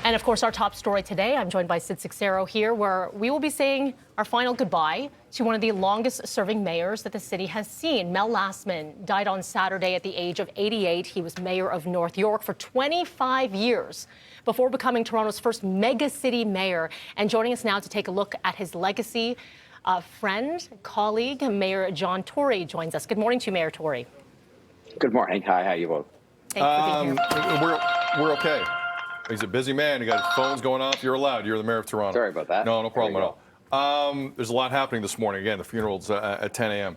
And of course, our top story today, I'm joined by Sid Sixero here, where we will be saying our final goodbye to one of the longest serving mayors that the city has seen. Mel Lastman died on Saturday at the age of 88. He was mayor of North York for 25 years before becoming Toronto's first mega city mayor. And joining us now to take a look at his legacy, friend, colleague, Mayor John Tory joins us. Good morning to you, Mayor Tory. Good morning. Hi, how are you both? Thanks for being here. We're okay. He's a busy man. You got phones going off. You're allowed. You're the mayor of Toronto. Sorry about that. No problem at all. There's a lot happening this morning. Again, the funeral's at 10 a.m.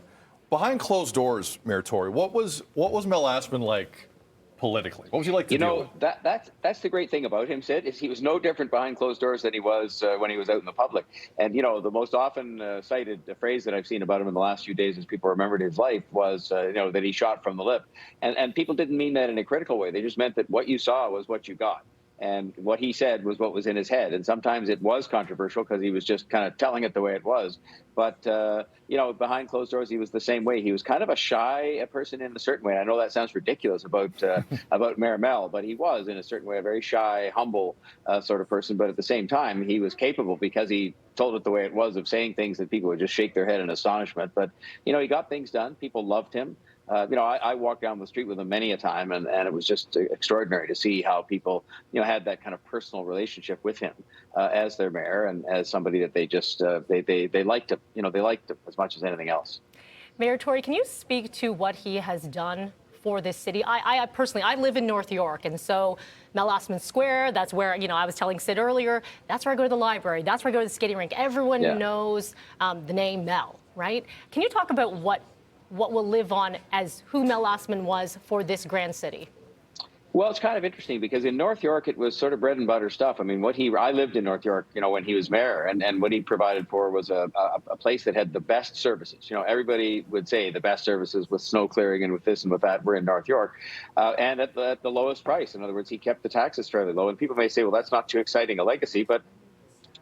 Behind closed doors, Mayor Tory, what was Mel Lastman like politically? What was he like to deal with? That's the great thing about him, Sid, is he was no different behind closed doors than he was when he was out in the public. And, the most often cited phrase that I've seen about him in the last few days as people remembered his life was, that he shot from the lip. And people didn't mean that in a critical way. They just meant that what you saw was what you got. And what he said was what was in his head. And sometimes it was controversial because he was just kind of telling it the way it was. But, behind closed doors, he was the same way. He was kind of a shy person in a certain way. I know that sounds ridiculous about Mayor Mel, but he was, in a certain way, a very shy, humble sort of person. But at the same time, he was capable because he told it the way it was of saying things that people would just shake their head in astonishment. But, he got things done. People loved him. I walked down the street with him many a time, and it was just extraordinary to see how people, had that kind of personal relationship with him as their mayor and as somebody that they just they liked him. They liked him as much as anything else. Mayor Tory, can you speak to what he has done for this city? I personally, I live in North York, and so Mel Lastman Square, that's where, I was telling Sid earlier, that's where I go to the library, that's where I go to the skating rink. Everyone knows the name Mel, right? Can you talk about what will live on as who Mel Lastman was for this grand city? Well, it's kind of interesting because in North York, it was sort of bread and butter stuff. I mean, I lived in North York, when he was mayor, and what he provided for was a place that had the best services. Everybody would say the best services with snow clearing and with this and with that were in North York, and at the lowest price. In other words, he kept the taxes fairly low. And people may say, well, that's not too exciting a legacy, but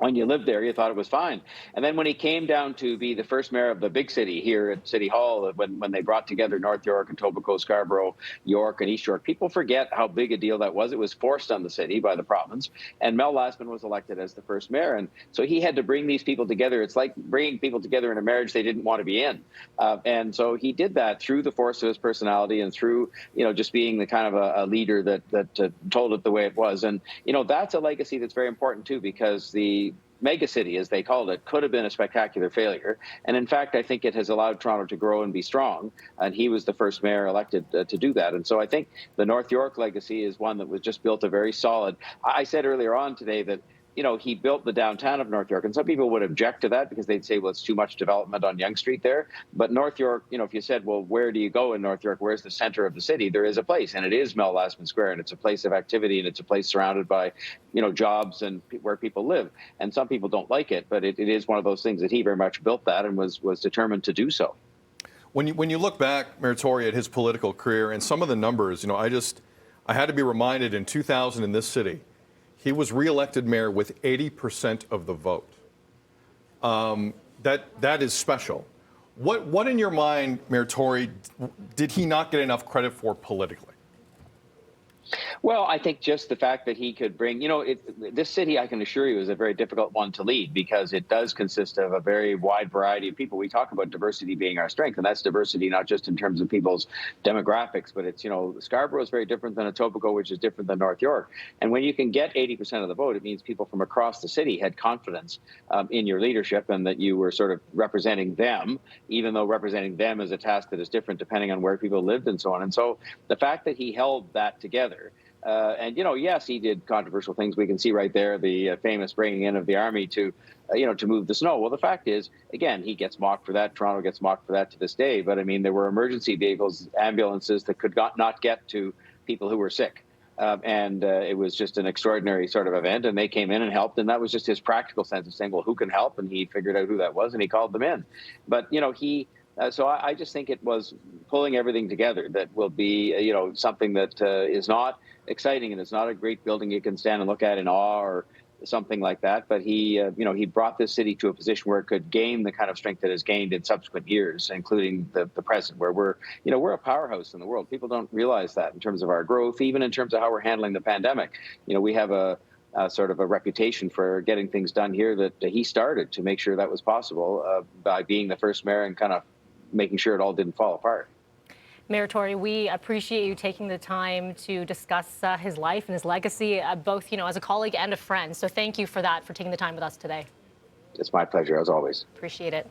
when you lived there, you thought it was fine. And then when he came down to be the first mayor of the big city here at City Hall, when they brought together North York and Etobicoke, Scarborough, York and East York, people forget how big a deal that was. It was forced on the city by the province. And Mel Lastman was elected as the first mayor. And so he had to bring these people together. It's like bringing people together in a marriage they didn't want to be in. And so he did that through the force of his personality and through, just being the kind of a leader that told it the way it was. And, that's a legacy that's very important, too, because the mega city, as they called it, could have been a spectacular failure. And in fact, I think it has allowed Toronto to grow and be strong. And he was the first mayor elected to do that. And so I think the North York legacy is one that was just built a very solid. I said earlier on today that he built the downtown of North York. And some people would object to that because they'd say, well, it's too much development on Yonge Street there. But North York, if you said, well, where do you go in North York? Where's the center of the city? There is a place, and it is Mel Lastman Square, and it's a place of activity, and it's a place surrounded by, jobs and where people live. And some people don't like it, but it is one of those things that he very much built that and was determined to do so. When you look back, Mayor Tory, at his political career and some of the numbers, I had to be reminded in 2000 in this city, he was reelected mayor with 80% of the vote. That is special. What in your mind, Mayor Tory, did he not get enough credit for politically? Well, I think just the fact that he could bring, this city, I can assure you, is a very difficult one to lead because it does consist of a very wide variety of people. We talk about diversity being our strength, and that's diversity not just in terms of people's demographics, but it's, Scarborough is very different than Etobicoke, which is different than North York. And when you can get 80% of the vote, it means people from across the city had confidence in your leadership and that you were sort of representing them, even though representing them is a task that is different depending on where people lived and so on. And so the fact that he held that together, and, yes, he did controversial things. We can see right there the famous bringing in of the army to move the snow. Well, the fact is, again, he gets mocked for that. Toronto gets mocked for that to this day. But, I mean, there were emergency vehicles, ambulances that could not get to people who were sick. And it was just an extraordinary sort of event. And they came in and helped. And that was just his practical sense of saying, well, who can help? And he figured out who that was, and he called them in. But, so I just think it was pulling everything together that will be, something that is not exciting, and it's not a great building you can stand and look at in awe or something like that. But he brought this city to a position where it could gain the kind of strength that has gained in subsequent years, including the present, where we're a powerhouse in the world. People don't realize that in terms of our growth, even in terms of how we're handling the pandemic. We have a sort of a reputation for getting things done here that he started to make sure that was possible by being the first mayor and kind of making sure it all didn't fall apart. Mayor Tory, we appreciate you taking the time to discuss his life and his legacy, both, as a colleague and a friend. So thank you for that, for taking the time with us today. It's my pleasure, as always. Appreciate it.